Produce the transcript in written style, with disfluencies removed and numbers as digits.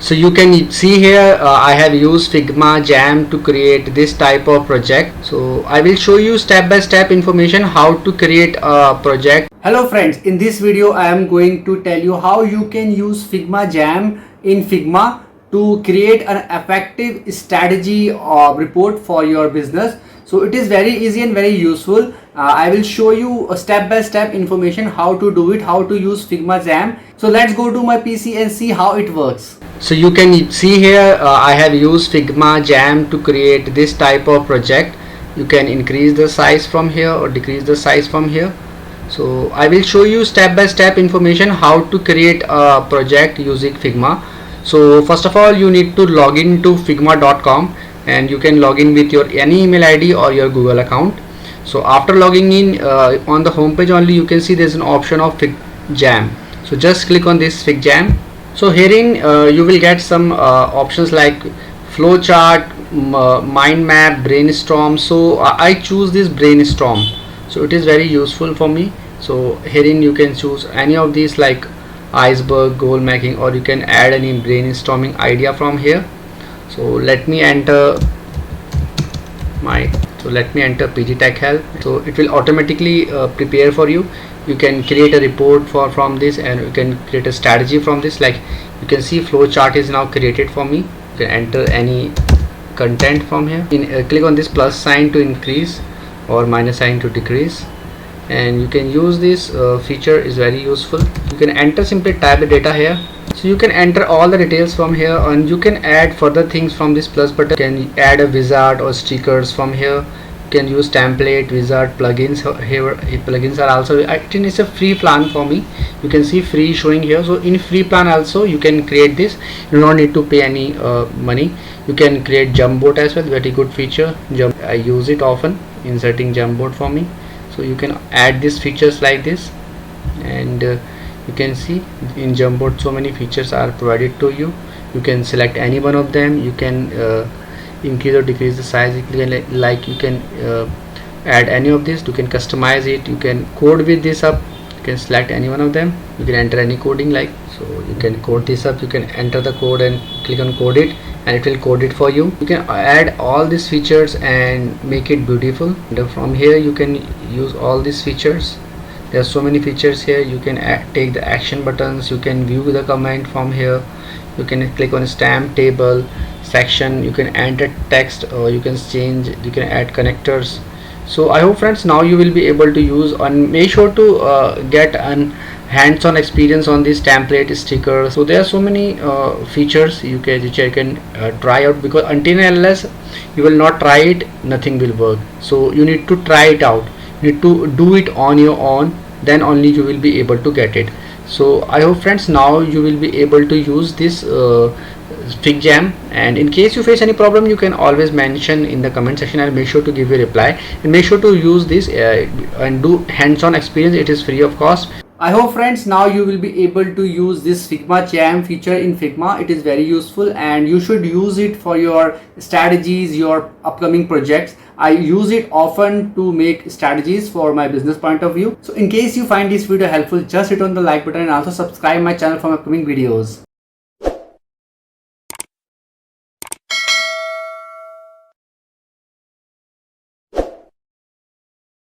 So you can see here I have used Figma Jam to create this type of project. So I will show you step by step information how to create a project. Hello friends, in this video I am going to tell you how you can use Figma Jam in Figma to create an effective strategy report for your business. So it is very easy and very useful. I will show you a step-by-step information how to do it, how to use Figma Jam. So let's go to my PC and see how it works. So you can see here I have used Figma Jam to create this type of project. You can increase the size from here or decrease the size from here. So I will show you step-by-step information how to create a project using Figma. So first of all, you need to log in to figma.com and you can log in with your any email ID or your Google account. So after logging in on the home page only, you can see there's an option of FigJam. So just click on this FigJam. So herein you will get some options like flowchart, mind map, brainstorm. So I choose this brainstorm. So it is very useful for me. So herein you can choose any of these like iceberg, goal making, or you can add any brainstorming idea from here. So let me enter PG Tech Help. So it will automatically prepare for you. You can create a report from this, and you can create a strategy from this. Like you can see flow chart is now created for me. You can enter any content from here. Click on this plus sign to increase or minus sign to decrease, and you can use this feature is very useful. You can enter, simply type the data here. So you can enter all the details from here, and you can add further things from this plus button. You can add a wizard or stickers from here. You can use template, wizard, plugins here. Plugins are also, I think it's a free plan for me. You can see free showing here. So in free plan also you can create this. You don't need to pay any money. You can create jump board as well, very good feature. I use it often, inserting jump board for me. So you can add these features like this, and you can see in Jumboard so many features are provided to you. You can select any one of them. You can increase or decrease the size. You can add any of this. You can customize it. You can code with this up. You can select any one of them. You can enter any coding like, so you can code this up. You can enter the code and click on code it, and it will code it for you. You can add all these features and make it beautiful. And from here you can use all these features. There are so many features here. You can take the action buttons. You can view the comment from here. You can click on stamp table section. You can enter text, or you can change, you can add connectors. So I hope friends now you will be able to use, and make sure to get an hands-on experience on this template stickers. So there are so many features which you can try out, because until and unless you will not try it, nothing will work. So you need to try it out. You need to do it on your own, then only you will be able to get it. So I hope friends now you will be able to use this FigJam, and in case you face any problem, you can always mention in the comment section. I'll make sure to give you a reply, and make sure to use this and do hands-on experience. It is free of cost. I hope friends now you will be able to use this Figma Jam feature in Figma. It is very useful, and you should use it for your strategies, your upcoming projects. I use it often to make strategies for my business point of view. So in case you find this video helpful, just hit on the like button and also subscribe my channel for upcoming videos.